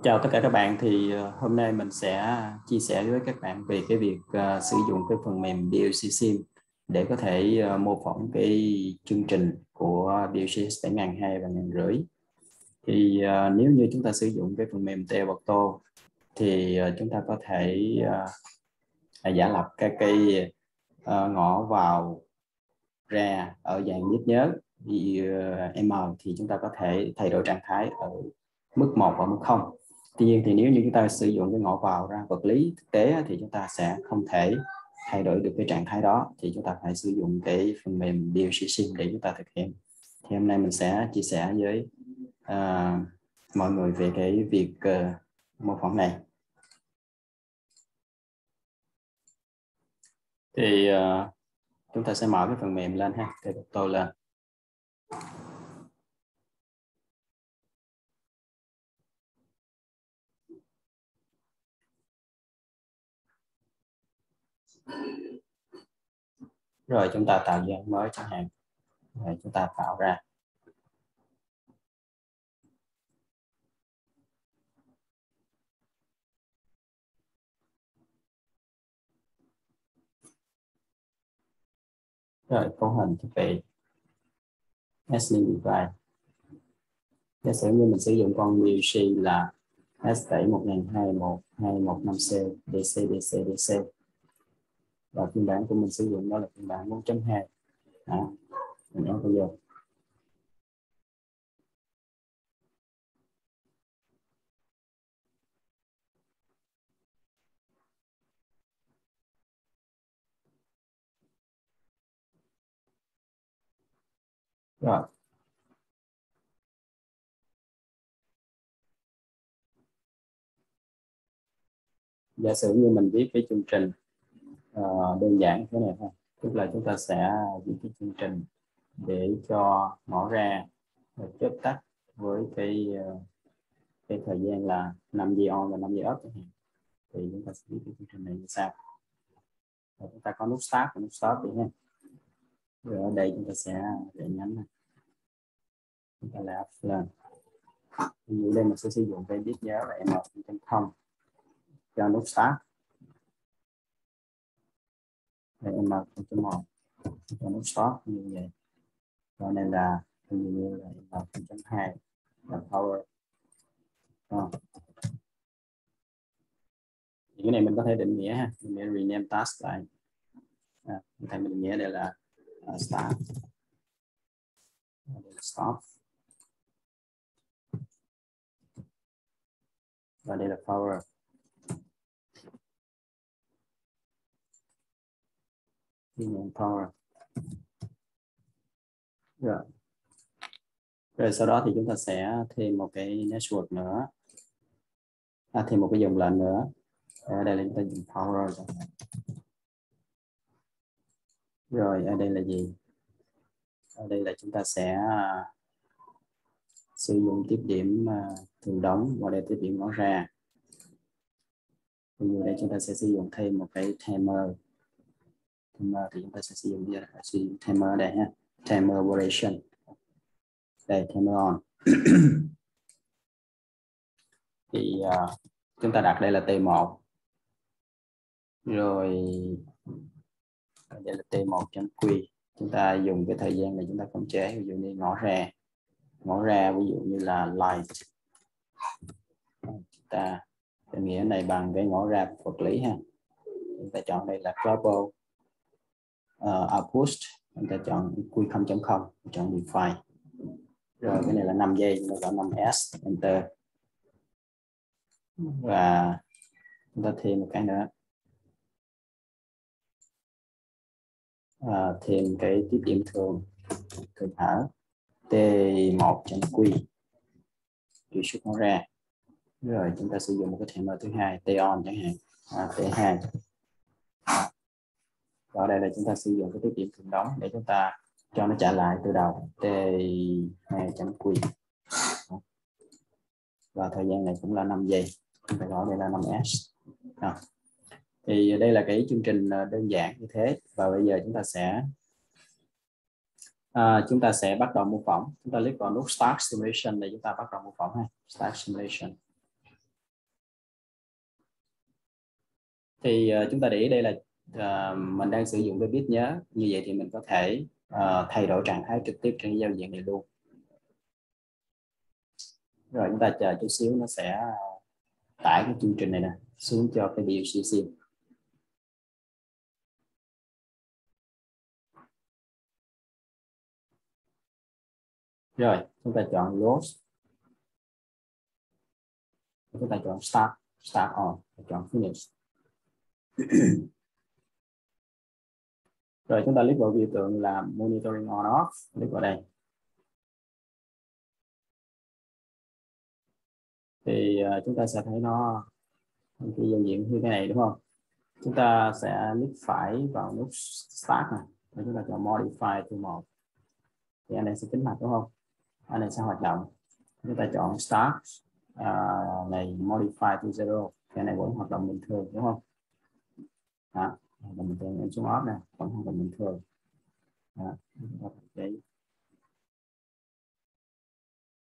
Chào tất cả các bạn. Thì hôm nay mình sẽ chia sẻ với các bạn về cái việc sử dụng cái phần mềm BLC Sim để có thể mô phỏng cái chương trình của BLC 7002 và 1500. Thì nếu như chúng ta sử dụng cái phần mềm Teoporto thì chúng ta có thể giả lập các cái ngõ vào ra ở dạng nhắc nhớ. Thì M thì chúng ta có thể thay đổi trạng thái ở mức 1 và mức 0. Tuy nhiên thì nếu như chúng ta sử dụng cái ngõ vào ra vật lý thực tế thì chúng ta sẽ không thể thay đổi được cái trạng thái đó, thì chúng ta phải sử dụng cái phần mềm BLC Sim để chúng ta thực hiện. Thì hôm nay mình sẽ chia sẻ với mọi người về cái việc mô phỏng này. Thì chúng ta sẽ mở cái phần mềm lên ha, để tôi lên. Rồi chúng ta tạo dự án mới chẳng hạn. Rồi chúng ta tạo ra. Rồi cấu hình thiết bị SD device. Giả sử như mình sử dụng con BLC là S7121215C DC DC DC, và phiên bản của mình sử dụng đó là phiên bản 4.2. Mình ấn vào vô. Rồi giả sử như mình viết cái chương trình đơn giản thế này thôi, tức là chúng ta sẽ viết cái chương trình để cho ngõ ra chớp tắt với cái thời gian là 5 giây on và 5 giây off. Thì chúng ta sẽ viết cái chương trình này như sau. Rồi chúng ta có nút start và nút stop đi ha. Rồi ở đây chúng ta sẽ để nhánh này, chúng ta lại up lên. Như đây mình sẽ sử dụng cái bit nhớ là m.0 cho nút start, đây m.1 cho nút stop như vậy. Rồi này là như là m.2 là power. Thì cái này mình có thể định nghĩa ha, mình sẽ rename task lại. Mình định nghĩa đây là start, đây là stop, và đây là power. Rename power. Rồi sau đó thì chúng ta sẽ thêm một cái network nữa, thêm một cái dòng lệnh nữa. Ở đây là chúng ta dùng power. Rồi ở đây là gì? Ở đây là chúng ta sẽ sử dụng tiếp điểm thường đóng, và đây tiếp điểm ngõ ra. Ví dụ đây chúng ta sẽ sử dụng thêm một cái timer. Timer thì chúng ta sẽ sử dụng timer ở đây ha, timer operation. Đây timer on. Thì chúng ta đặt đây là T1. Rồi đây là T1.Q. Chúng ta dùng cái thời gian này chúng ta khống chế, ví dụ như ngõ ra ví dụ như là light. Chúng ta định nghĩa này bằng cái ngõ ra vật lý ha. Chúng ta chọn đây là global output, chúng ta chọn Q 0.0, chọn define. Rồi cái này là 5 giây, chúng ta chọn 5S, enter. Và chúng ta thêm một cái nữa, thêm cái tiếp điểm thường thở T1.Q truy xuất nó ra. Rồi chúng ta sử dụng một cái timer thứ hai, T-on chẳng hạn, T2. Ở đây là chúng ta sử dụng cái tiếp điểm thường đóng để chúng ta cho nó trả lại từ đầu, T2.Q. Và thời gian này cũng là 5 giây, chúng ta gọi đây là 5S. Thì đây là cái chương trình đơn giản như thế. Và bây giờ chúng ta sẽ bắt đầu mô phỏng. Chúng ta click vào nút Start Simulation để chúng ta bắt đầu mô phỏng ha. Start Simulation. Thì chúng ta để ý đây là mình đang sử dụng cái bit nhớ, như vậy thì mình có thể thay đổi trạng thái trực tiếp trên cái giao diện này luôn. Rồi chúng ta chờ chút xíu, nó sẽ tải cái chương trình này nè xuống cho cái BUC sim. Rồi chúng ta chọn load, chúng ta chọn start on, chọn finish. Rồi chúng ta click vào biểu tượng là monitoring on off, click vào đây. Thì chúng ta sẽ thấy nó cái giao diện như thế này đúng không? Chúng ta sẽ click phải vào nút start này, và chúng ta chọn modify to 1. Thì anh này sẽ tính mặt đúng không? Anh này sẽ hoạt động. Chúng ta chọn start này modify to 0, cái này vẫn hoạt động bình thường đúng không? Đó, mình thường xuống off này vẫn hoạt động bình thường. Đó, cái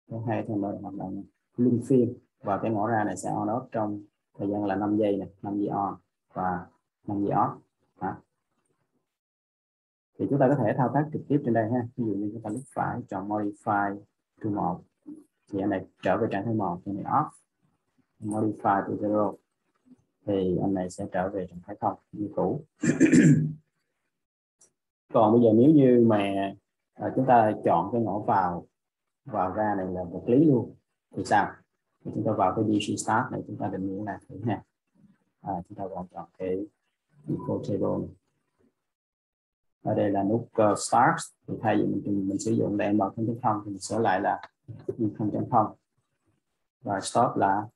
thứ hai thì là hoạt động luân phiên, và cái ngõ ra này sẽ on off trong thời gian là 5 giây này, 5 giây on và 5 giây off. Đó. Thì chúng ta có thể thao tác trực tiếp trên đây ha. Ví dụ như chúng ta click phải chọn modify to 1 thì anh này trở về trạng thái 1, thì này off. Modify to 0 thì anh này sẽ trở về trạng thái 0 như cũ. Còn bây giờ nếu như mà chúng ta chọn cái ngõ vào ra này là vật lý luôn thì sao? Thì chúng ta vào cái BC start này, chúng ta định nghĩa là thế này. Chúng ta vào chọn cái info table này. Ở đây là nút start, thì thay vì mình sử dụng để mở 0.0 thì mình sửa lại là in 0.0 và stop là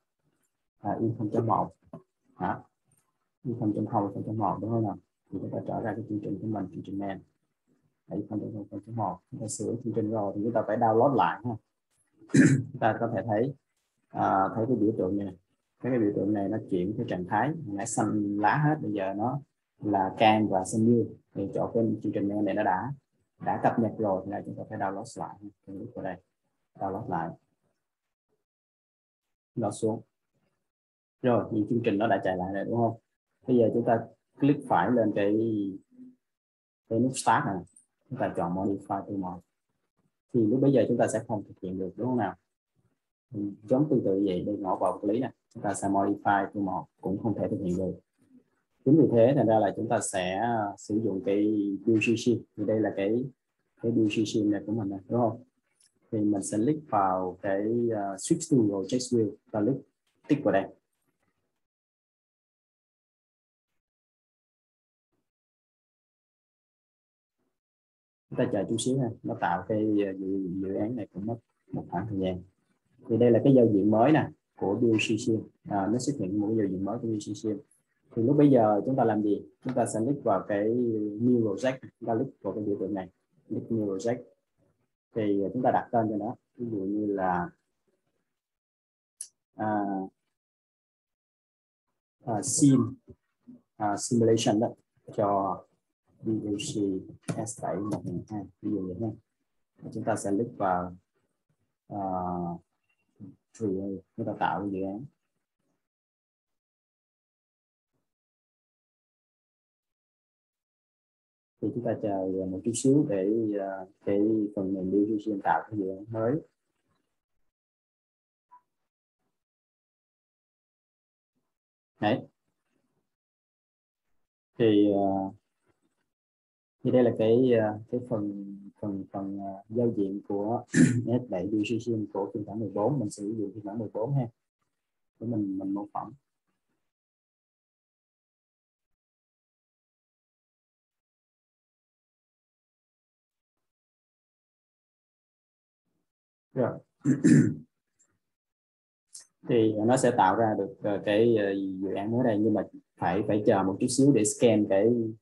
in 0.1. In 0.0 0.1 đúng không nào? Thì chúng ta trở ra cái chương trình của mình, chương trình main. Đấy, 0.1 chúng ta sửa chương trình rồi thì chúng ta phải download lại ha. Chúng ta có thể thấy thấy cái biểu tượng này, cái biểu tượng này nó chuyển cái trạng thái nãy xanh lá hết, bây giờ nó là cam và xanh dương. Thì chỗ cái chương trình này nó đã cập nhật rồi, thì là chúng ta phải download lại. Click vào đây, download lại, nó xuống rồi thì chương trình nó đã chạy lại rồi đúng không? Bây giờ chúng ta click phải lên cái nút start này, chúng ta chọn modify to 1 thì lúc bây giờ chúng ta sẽ không thực hiện được đúng không nào? Giống tương tự vậy, đây ngõ vào vật lý này, chúng ta sẽ modify to 1 cũng không thể thực hiện được. Chính vì thế thành ra là chúng ta sẽ sử dụng cái BUC, thì đây là cái BUC này của mình này, đúng không? Thì mình sẽ click vào cái switch to project view và click tích vào đây. Chúng ta chờ chút xíu ha, nó tạo cái dự án này cũng mất một khoảng thời gian. Thì đây là cái giao diện mới nè của BUC, nó xuất hiện một cái giao diện mới của BUC. Thì lúc bây giờ chúng ta làm gì? Chúng ta sẽ click vào cái new project, chúng ta click vào cái biểu tượng này, click new project. Thì chúng ta đặt tên cho nó, ví dụ như là simulation đó, cho BUC S7 1.2 ví dụ vậy nha. Chúng ta sẽ click vào chúng ta tạo dự án. Thì chúng ta chờ một chút xíu để cái phần mềm BUC tạo cái dự án mới. Đấy. Thì đây là cái phần giao diện của S7 BUC của phiên bản 14. Mình sử dụng phiên bản 14 ha, để mình mô phỏng. Rồi. Thì nó sẽ tạo ra được cái dự án mới đây, nhưng mà phải chờ một chút xíu để scan cái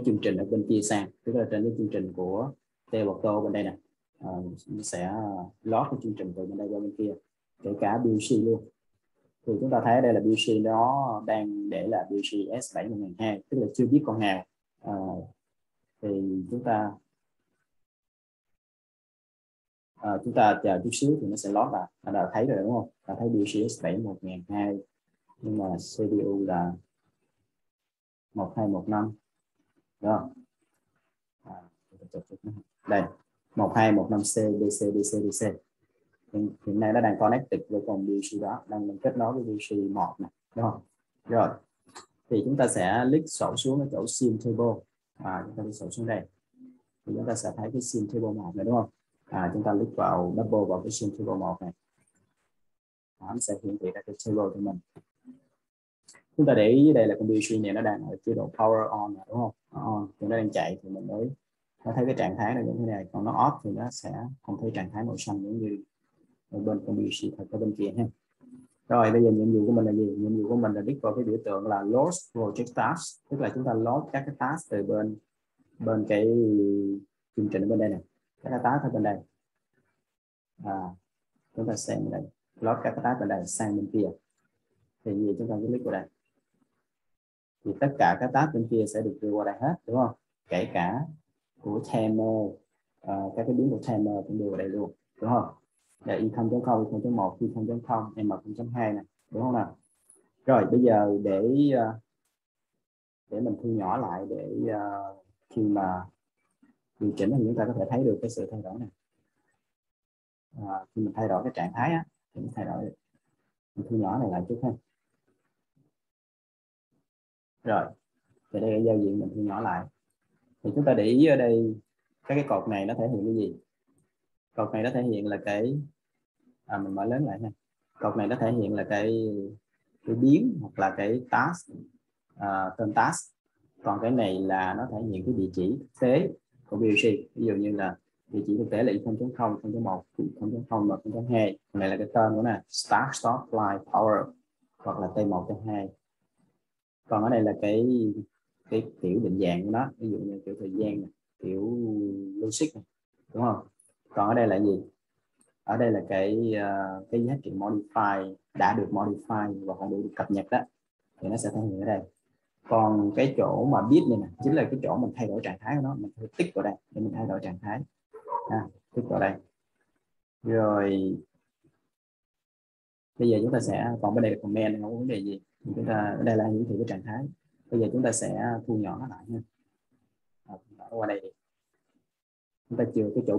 chương trình ở bên kia sang, tức là trên cái chương trình của Teoporto bên đây nè, nó sẽ load cái chương trình từ bên đây qua bên kia, kể cả BUC luôn. Thì chúng ta thấy đây là BUC nó đang để là BUC S7 2002, tức là chưa biết con nào. Thì chúng ta chờ chút xíu thì nó sẽ load lại. Đã thấy rồi đúng không? Ta thấy BUC S7 1002, nhưng mà CPU là 1215 đúng không? Đây 1215C DC DC DC hiện nay nó đang connected với con BC đó, đang kết nối với BC 1 này đúng không? Rồi thì chúng ta sẽ click sổ xuống cái chỗ sim table, chúng ta đi sổ xuống đây thì chúng ta sẽ thấy cái sim table 1 này đúng không? Chúng ta click vào double vào cái sim table 1 này, nó sẽ hiển thị ra cái table của mình. Chúng ta để ý đây là con BC này nó đang ở chế độ power on đúng không? On thì nó đang chạy thì mình mới thấy cái trạng thái này như thế này, còn nó off thì nó sẽ không thấy trạng thái màu xanh giống như ở bên con BC thật ở bên kia ha. Rồi bây giờ nhiệm vụ của mình là gì? Nhiệm vụ của mình là click vào cái biểu tượng là load project task, tức là chúng ta load các cái task từ bên cái chương trình ở bên đây này, các cái task ở bên đây, chúng ta xem đây, load các cái task bên đây sang bên kia thì gì chúng ta click vào đây thì tất cả các task bên kia sẽ được đưa qua đây hết đúng không? Kể cả của timer, các cái biến của timer cũng đưa vào đây luôn đúng không? Là i0.0, i0.1, i0.0, m0.2 này đúng không nào? Rồi bây giờ để mình thu nhỏ lại để khi mà điều chỉnh thì chúng ta có thể thấy được cái sự thay đổi này. Khi mình thay đổi cái trạng thái á, thì mình thay đổi, mình thu nhỏ này lại chút ha. Rồi thì đây là giao diện mình thu nhỏ lại thì chúng ta để ý ở đây cái cột này nó thể hiện cái gì? Cột này nó thể hiện là cái mình mở lớn lại ha. Cột này nó thể hiện là cái biến hoặc là cái task, tên task. Còn cái này là nó thể hiện cái địa chỉ thực tế của BLC. Ví dụ như là địa chỉ thực tế là 0.0, 0.1, 0.0 và 0.2. Này là cái tên của nó, start, stop, fly, power hoặc là T1, T2. Còn ở đây là cái kiểu định dạng của nó, ví dụ như kiểu thời gian này, kiểu logic này, đúng không? Còn ở đây là gì? Ở đây là cái giá trị modify đã được modify và còn được cập nhật đó thì nó sẽ thể hiện ở đây. Còn cái chỗ mà bit này nè chính là cái chỗ mình thay đổi trạng thái của nó, mình phải tích vào đây để mình thay đổi trạng thái, tích vào đây. Rồi bây giờ chúng ta sẽ, còn bên đây là comment, không có vấn đề gì, chúng ta ở đây là hiển thị cái trạng thái. Bây giờ chúng ta sẽ thu nhỏ nó lại nha. Qua đây đi. Chúng ta chừa cái chỗ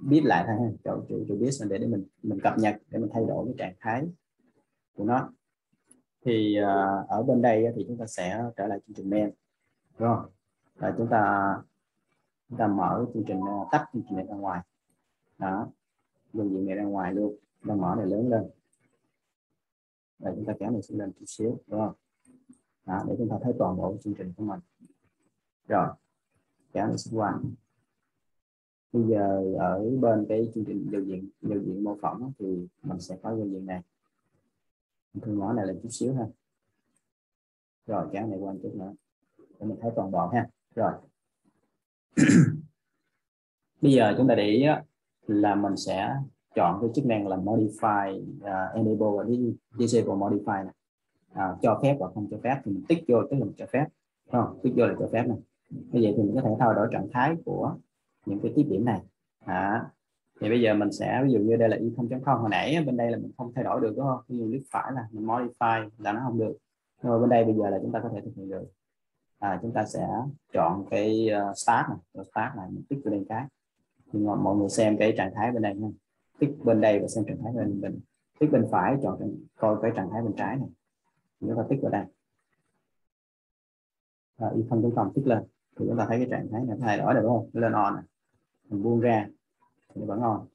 bit lại thôi ha, chỗ bit để mình cập nhật, để mình thay đổi cái trạng thái của nó. Thì ở bên đây thì chúng ta sẽ trở lại chương trình main đúng không? Và chúng ta mở chương trình, tách chương trình này ra ngoài đó, giao diện này ra ngoài luôn, chúng ta mở này lớn lên và chúng ta kéo này xuống lên chút xíu đúng không? Đó, để chúng ta thấy toàn bộ chương trình của mình. Rồi kéo này xuống qua. Bây giờ ở bên cái chương trình giao diện mô phỏng thì mình sẽ có giao diện này, mình thu nhỏ này lên chút xíu ha. Rồi kéo này qua một chút nữa để mình thấy toàn bộ ha. Rồi bây giờ chúng ta để ý là mình sẽ chọn cái chức năng là modify, enable và disable modify này. Cho phép và không cho phép thì mình tích vô, tức là mình cho phép, không tích vô là cho phép này. Như vậy thì mình có thể thay đổi trạng thái của những cái tiếp điểm này. Thì bây giờ mình sẽ, ví dụ như đây là i0.0, hồi nãy bên đây là mình không thay đổi được đúng không? Ví dụ click phải là mình modify là nó không được, nhưng mà bên đây bây giờ là chúng ta có thể thực hiện được. Chúng ta sẽ chọn cái start này, mình tích vào đây cái, nhưng mà mọi người xem cái trạng thái bên đây nha, tích bên đây và xem trạng thái bên tích bên phải, chọn coi cái trạng thái bên trái này, chúng ta tích vào đây, i0.0 tích lên thì chúng ta thấy cái trạng thái này thay đổi được đúng không? Lên on này, mình buông ra thì nó vẫn on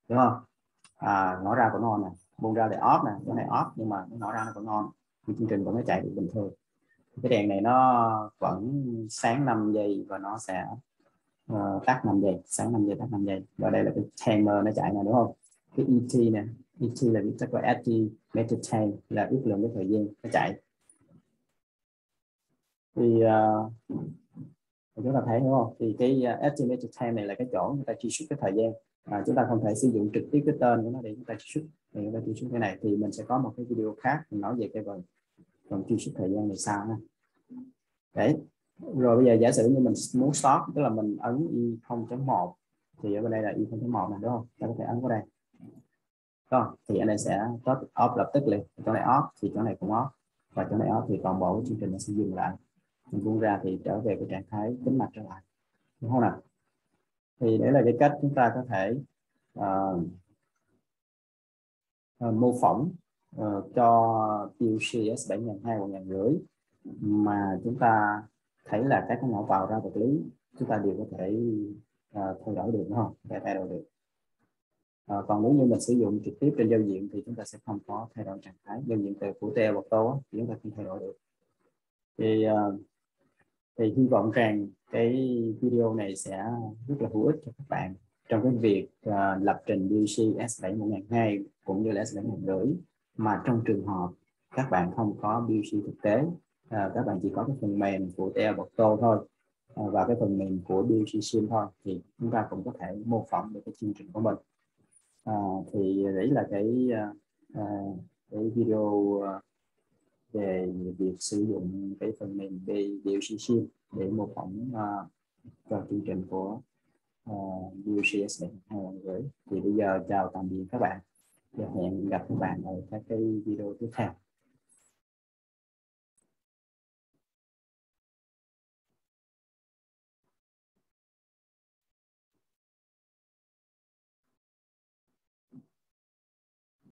đúng không? Nó ra vẫn on này, buông ra thì off này, cái này off nhưng mà nó ra nó vẫn on, thì chương trình vẫn nó chạy được bình thường. Cái đèn này nó vẫn sáng 5 giây và nó sẽ tắt 5 giây, sáng 5 giây tắt 5 giây. Và đây là cái timer nó chạy này đúng không? Cái ET nè, ET là viết tắt là estimated time, là ước lượng cái thời gian nó chạy. Thì chúng ta thấy đúng không? Thì cái estimated time này là cái chỗ người ta truy xuất cái thời gian. Chúng ta không thể sử dụng trực tiếp cái tên của nó để chúng ta truy xuất. Thì chúng ta truy xuất cái này thì mình sẽ có một cái video khác mình nói về cái phần truy xuất thời gian này sao ha. Đấy. Rồi bây giờ giả sử như mình muốn stop, tức là mình ấn i0.1 thì ở bên đây là i0.1 này đúng không? Ta có thể ấn vào đây. Đó, thì anh này sẽ off lập tức liền, chỗ này off thì chỗ này cũng off, và chỗ này off thì toàn bộ chương trình nó sẽ dừng lại. mình buông ra thì trở về cái trạng thái tĩnh mạch trở lại, đúng không nào? Thì đấy là cái cách chúng ta có thể mô phỏng cho PUC S7200 1500 mà chúng ta thấy là các cái mẫu vào ra vật lý chúng ta đều có thể thay đổi được, đúng không? Có thể thay đổi được. Còn nếu như mình sử dụng trực tiếp trên giao diện thì chúng ta sẽ không có thay đổi trạng thái. Giao diện từ của TL Auto thì chúng ta không thay đổi được. Thì hy vọng rằng cái video này sẽ rất là hữu ích cho các bạn trong cái việc lập trình PUC S7100 cũng như là S7150, mà trong trường hợp các bạn không có PUC thực tế, các bạn chỉ có cái phần mềm của TL Auto thôi và cái phần mềm của PUC Sim thôi, thì chúng ta cũng có thể mô phỏng được cái chương trình của mình. Thì đấy là cái video về việc sử dụng cái phần mềm PUC Sim để mô phỏng cho chương trình của PUC S7150. Thì bây giờ chào tạm biệt các bạn và hẹn gặp các bạn ở các cái video tiếp theo.